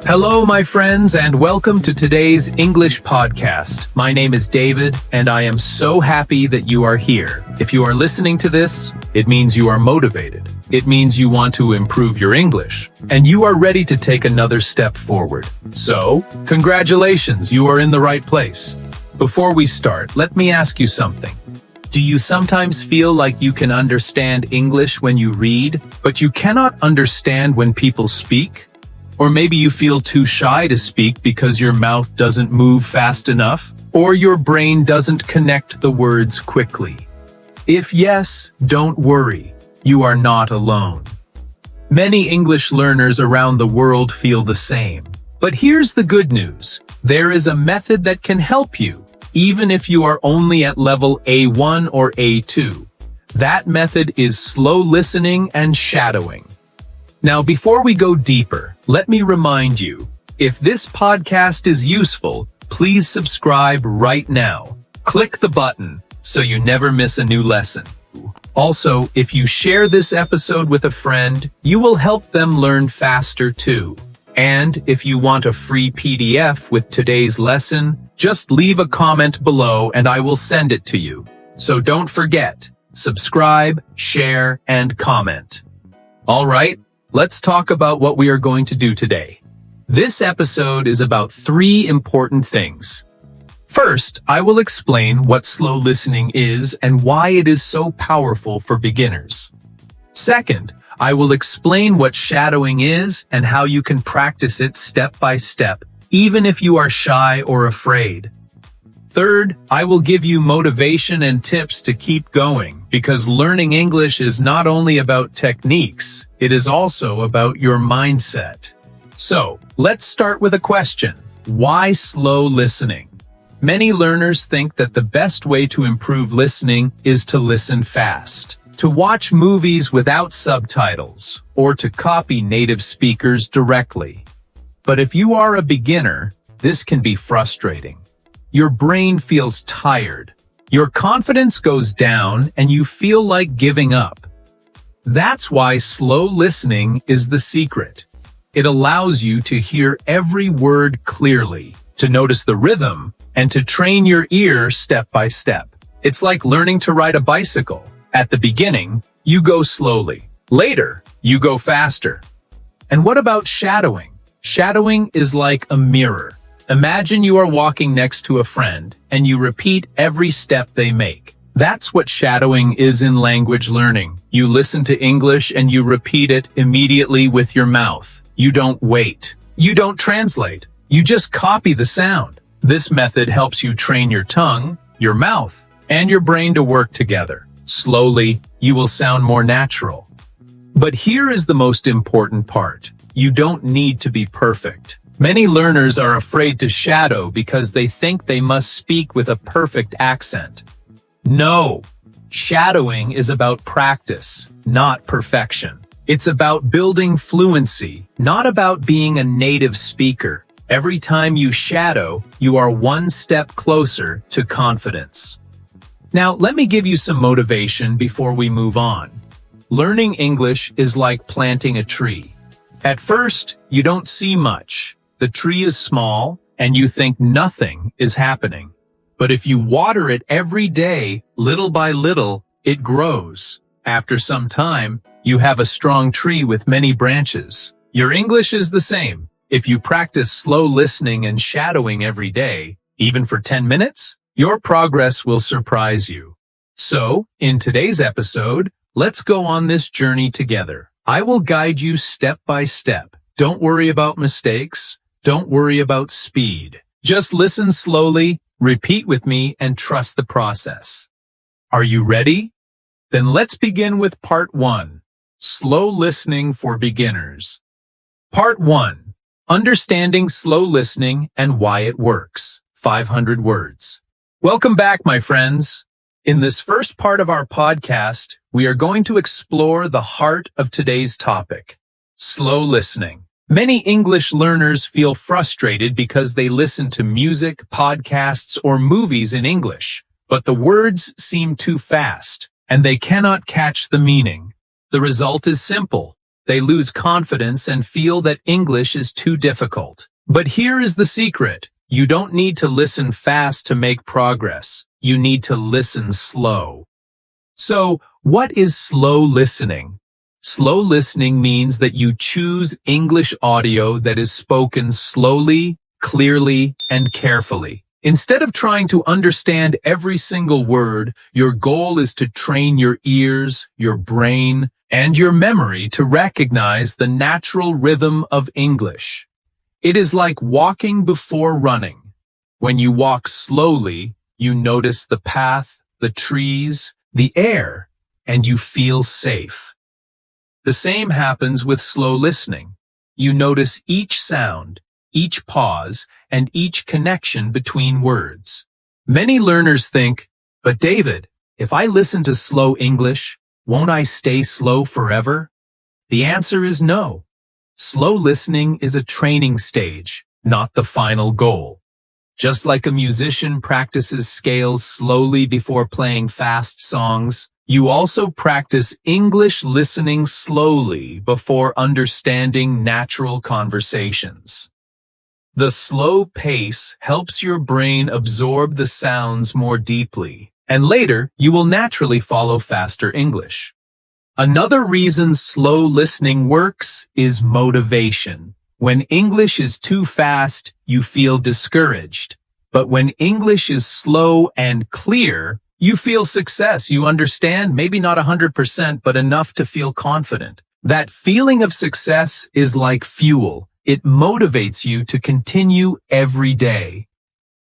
Hello, my friends, and welcome to today's English podcast. My name is David, and I am so happy that you are here. If you are listening to this, it means you are motivated. It means you want to improve your English, and you are ready to take another step forward. So, congratulations, you are in the right place. Before we start, let me ask you something. Do you sometimes feel like you can understand English when you read, but you cannot understand when people speak? Or maybe you feel too shy to speak because your mouth doesn't move fast enough, or your brain doesn't connect the words quickly. If yes, don't worry, you are not alone. Many English learners around the world feel the same. But here's the good news. There is a method that can help you, even if you are only at level A1 or A2. That method is slow listening and shadowing. Now, before we go deeper, let me remind you, if this podcast is useful, please subscribe right now. Click the button so you never miss a new lesson. Also, if you share this episode with a friend, you will help them learn faster too. And if you want a free PDF with today's lesson, just leave a comment below and I will send it to you. So don't forget, subscribe, share, and comment. All right. Let's talk about what we are going to do today. This episode is about 3 important things. First, I will explain what slow listening is and why it is so powerful for beginners. Second, I will explain what shadowing is and how you can practice it step by step, even if you are shy or afraid. Third, I will give you motivation and tips to keep going, because learning English is not only about techniques, it is also about your mindset. So, let's start with a question. Why slow listening? Many learners think that the best way to improve listening is to listen fast, to watch movies without subtitles, or to copy native speakers directly. But if you are a beginner, this can be frustrating. Your brain feels tired. Your confidence goes down and you feel like giving up. That's why slow listening is the secret. It allows you to hear every word clearly, to notice the rhythm, and to train your ear step by step. It's like learning to ride a bicycle. At the beginning, you go slowly. Later, you go faster. And what about shadowing? Shadowing is like a mirror. Imagine you are walking next to a friend, and you repeat every step they make. That's what shadowing is in language learning. You listen to English and you repeat it immediately with your mouth. You don't wait. You don't translate. You just copy the sound. This method helps you train your tongue, your mouth, and your brain to work together. Slowly, you will sound more natural. But here is the most important part. You don't need to be perfect. Many learners are afraid to shadow because they think they must speak with a perfect accent. No, shadowing is about practice, not perfection. It's about building fluency, not about being a native speaker. Every time you shadow, you are one step closer to confidence. Now, let me give you some motivation before we move on. Learning English is like planting a tree. At first, you don't see much. The tree is small, and you think nothing is happening. But if you water it every day, little by little, it grows. After some time, you have a strong tree with many branches. Your English is the same. If you practice slow listening and shadowing every day, even for 10 minutes, your progress will surprise you. So, in today's episode, let's go on this journey together. I will guide you step by step. Don't worry about mistakes. Don't worry about speed. Just listen slowly, repeat with me, and trust the process. Are you ready? Then let's begin with part 1. Slow listening for beginners. Part 1. Understanding slow listening and why it works. 500 words. Welcome back, my friends. In this first part of our podcast, we are going to explore the heart of today's topic, slow listening. Many English learners feel frustrated because they listen to music, podcasts, or movies in English, but the words seem too fast, and they cannot catch the meaning. The result is simple. They lose confidence and feel that English is too difficult. But here is the secret. You don't need to listen fast to make progress. You need to listen slow. So, what is slow listening? Slow listening means that you choose English audio that is spoken slowly, clearly, and carefully. Instead of trying to understand every single word, your goal is to train your ears, your brain, and your memory to recognize the natural rhythm of English. It is like walking before running. When you walk slowly, you notice the path, the trees, the air, and you feel safe. The same happens with slow listening. You notice each sound, each pause, and each connection between words. Many learners think, but David, if I listen to slow English, won't I stay slow forever? The answer is no. Slow listening is a training stage, not the final goal. Just like a musician practices scales slowly before playing fast songs, you also practice English listening slowly before understanding natural conversations. The slow pace helps your brain absorb the sounds more deeply, and later you will naturally follow faster English. Another reason slow listening works is motivation. When English is too fast, you feel discouraged. But when English is slow and clear, you feel success. You understand, maybe not 100%, but enough to feel confident. That feeling of success is like fuel. It motivates you to continue every day.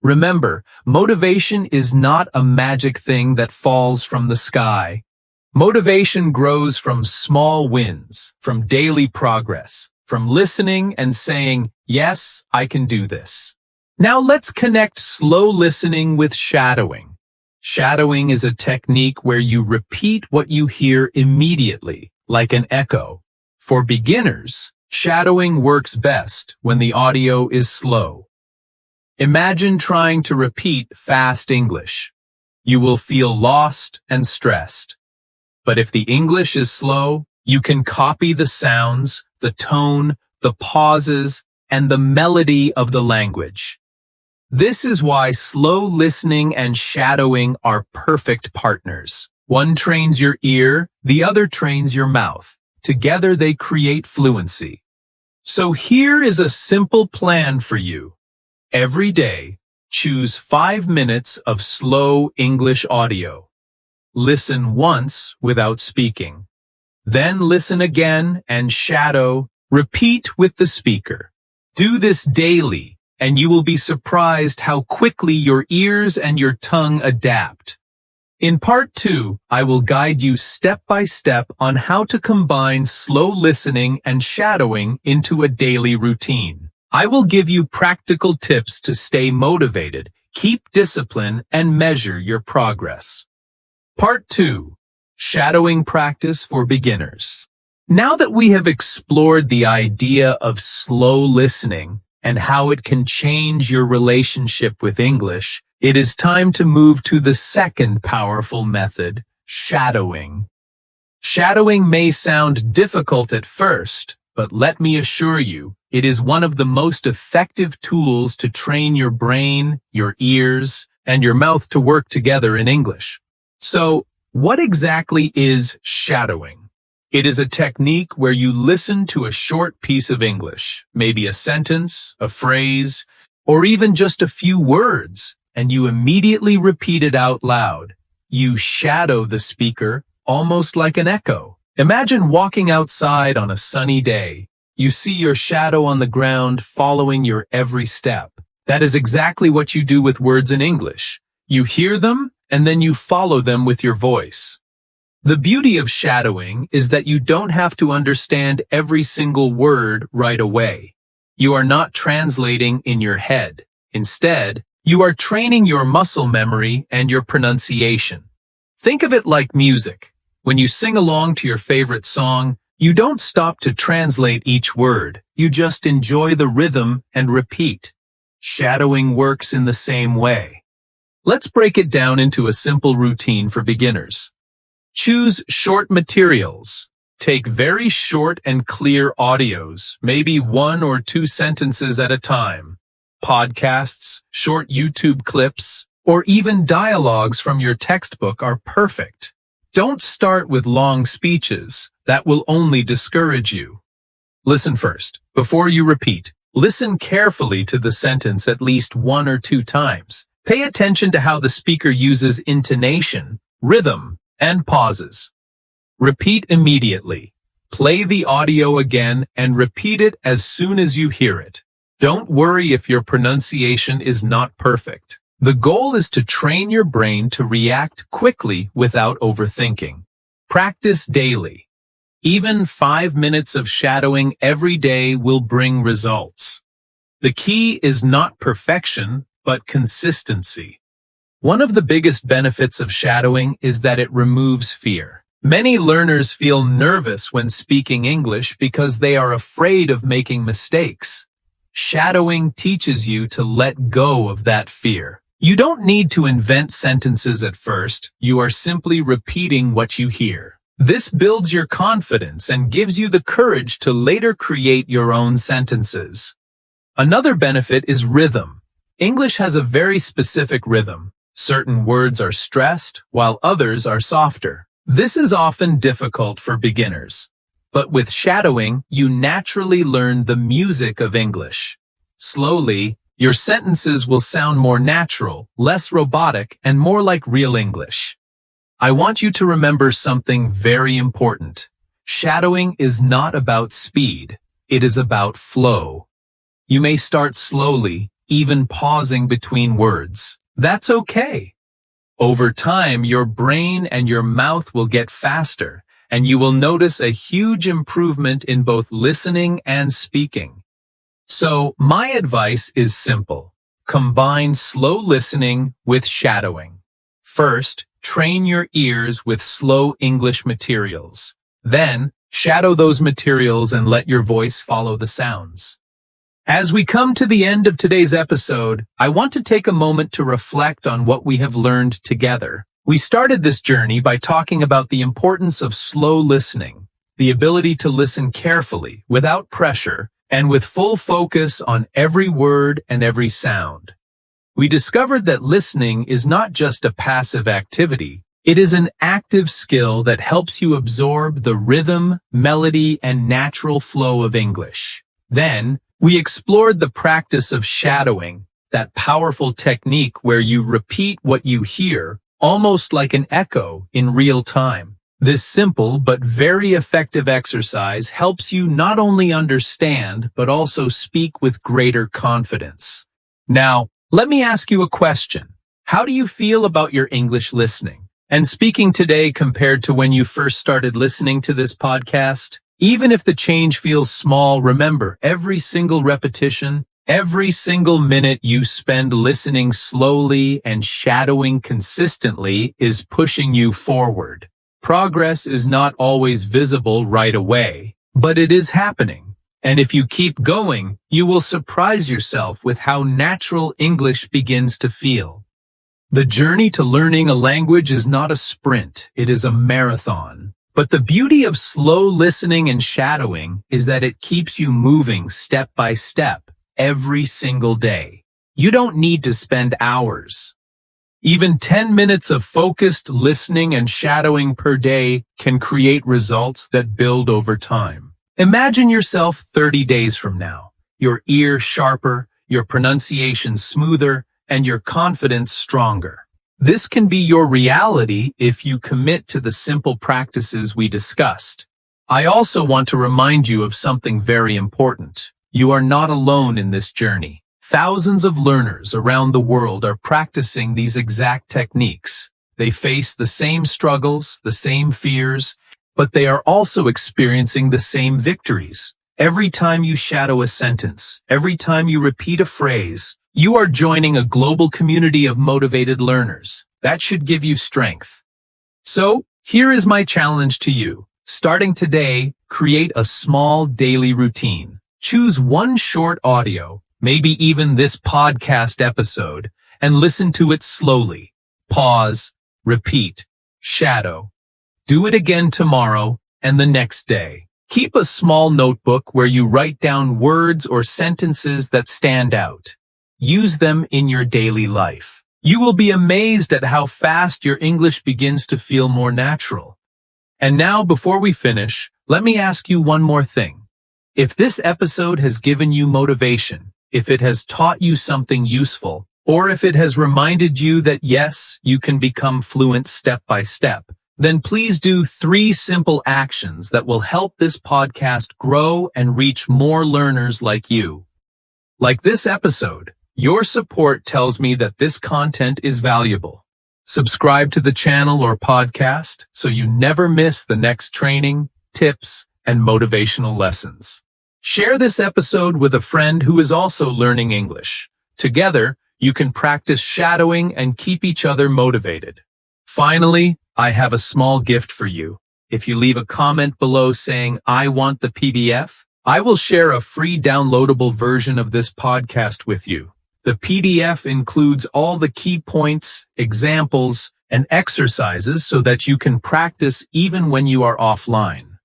Remember, motivation is not a magic thing that falls from the sky. Motivation grows from small wins, from daily progress, from listening and saying, yes, I can do this. Now let's connect slow listening with shadowing. Shadowing is a technique where you repeat what you hear immediately, like an echo. For beginners, shadowing works best when the audio is slow. Imagine trying to repeat fast English. You will feel lost and stressed. But if the English is slow, you can copy the sounds, the tone, the pauses, and the melody of the language. This is why slow listening and shadowing are perfect partners. One trains your ear, the other trains your mouth. Together they create fluency. So here is a simple plan for you. Every day, choose 5 minutes of slow English audio. Listen once without speaking. Then listen again and shadow. Repeat with the speaker. Do this daily, and you will be surprised how quickly your ears and your tongue adapt. In part 2, I will guide you step by step on how to combine slow listening and shadowing into a daily routine. I will give you practical tips to stay motivated, keep discipline, and measure your progress. Part 2. Shadowing Practice for Beginners. Now that we have explored the idea of slow listening and how it can change your relationship with English, it is time to move to the second powerful method, shadowing. Shadowing may sound difficult at first, but let me assure you, it is one of the most effective tools to train your brain, your ears, and your mouth to work together in English. So, what exactly is shadowing? It is a technique where you listen to a short piece of English, maybe a sentence, a phrase, or even just a few words, and you immediately repeat it out loud. You shadow the speaker, almost like an echo. Imagine walking outside on a sunny day. You see your shadow on the ground following your every step. That is exactly what you do with words in English. You hear them, and then you follow them with your voice. The beauty of shadowing is that you don't have to understand every single word right away. You are not translating in your head. Instead, you are training your muscle memory and your pronunciation. Think of it like music. When you sing along to your favorite song, you don't stop to translate each word. You just enjoy the rhythm and repeat. Shadowing works in the same way. Let's break it down into a simple routine for beginners. Choose short materials. Take very short and clear audios, maybe 1 or 2 sentences at a time. Podcasts, short YouTube clips, or even dialogues from your textbook are perfect. Don't start with long speeches. That will only discourage you. Listen first. Before you repeat, listen carefully to the sentence at least 1 or 2 times. Pay attention to how the speaker uses intonation, rhythm, and pauses. Repeat immediately. Play the audio again and repeat it as soon as you hear it. Don't worry if your pronunciation is not perfect. The goal is to train your brain to react quickly without overthinking. Practice daily. Even 5 minutes of shadowing every day will bring results. The key is not perfection, but consistency. One of the biggest benefits of shadowing is that it removes fear. Many learners feel nervous when speaking English because they are afraid of making mistakes. Shadowing teaches you to let go of that fear. You don't need to invent sentences at first. You are simply repeating what you hear. This builds your confidence and gives you the courage to later create your own sentences. Another benefit is rhythm. English has a very specific rhythm. Certain words are stressed, while others are softer. This is often difficult for beginners. But with shadowing, you naturally learn the music of English. Slowly, your sentences will sound more natural, less robotic, and more like real English. I want you to remember something very important. Shadowing is not about speed. It is about flow. You may start slowly, even pausing between words. That's okay. Over time, your brain and your mouth will get faster, and you will notice a huge improvement in both listening and speaking. So, my advice is simple. Combine slow listening with shadowing. First, train your ears with slow English materials. Then, shadow those materials and let your voice follow the sounds. As we come to the end of today's episode, I want to take a moment to reflect on what we have learned together. We started this journey by talking about the importance of slow listening, the ability to listen carefully, without pressure, and with full focus on every word and every sound. We discovered that listening is not just a passive activity. It is an active skill that helps you absorb the rhythm, melody, and natural flow of English. Then, we explored the practice of shadowing, that powerful technique where you repeat what you hear, almost like an echo in real time. This simple but very effective exercise helps you not only understand, but also speak with greater confidence. Now, let me ask you a question. How do you feel about your English listening and speaking today compared to when you first started listening to this podcast? Even if the change feels small, remember, every single repetition, every single minute you spend listening slowly and shadowing consistently is pushing you forward. Progress is not always visible right away, but it is happening. And if you keep going, you will surprise yourself with how natural English begins to feel. The journey to learning a language is not a sprint, it is a marathon. But the beauty of slow listening and shadowing is that it keeps you moving step by step every single day. You don't need to spend hours. Even 10 minutes of focused listening and shadowing per day can create results that build over time. Imagine yourself 30 days from now, your ear sharper, your pronunciation smoother, and your confidence stronger. This can be your reality if you commit to the simple practices we discussed. I also want to remind you of something very important. You are not alone in this journey. Thousands of learners around the world are practicing these exact techniques. They face the same struggles, the same fears, but they are also experiencing the same victories. Every time you shadow a sentence, every time you repeat a phrase, you are joining a global community of motivated learners. That should give you strength. So, here is my challenge to you. Starting today, create a small daily routine. Choose one short audio, maybe even this podcast episode, and listen to it slowly. Pause, repeat, shadow. Do it again tomorrow, and the next day. Keep a small notebook where you write down words or sentences that stand out. Use them in your daily life. You will be amazed at how fast your English begins to feel more natural. And now, before we finish, let me ask you one more thing. If this episode has given you motivation, if it has taught you something useful, or if it has reminded you that yes, you can become fluent step by step, then please do 3 simple actions that will help this podcast grow and reach more learners like you. Like this episode, your support tells me that this content is valuable. Subscribe to the channel or podcast so you never miss the next training, tips, and motivational lessons. Share this episode with a friend who is also learning English. Together, you can practice shadowing and keep each other motivated. Finally, I have a small gift for you. If you leave a comment below saying, "I want the PDF," I will share a free downloadable version of this podcast with you. The PDF includes all the key points, examples, and exercises so that you can practice even when you are offline.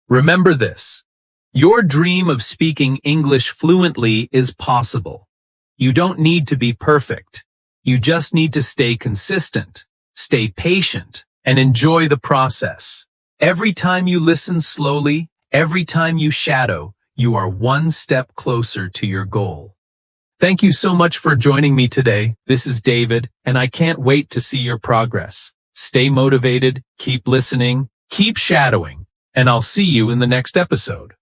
Remember this. Your dream of speaking English fluently is possible. You don't need to be perfect. You just need to stay consistent, stay patient, and enjoy the process. Every time you listen slowly, every time you shadow, you are one step closer to your goal. Thank you so much for joining me today. This is David, and I can't wait to see your progress. Stay motivated, keep listening, keep shadowing, and I'll see you in the next episode.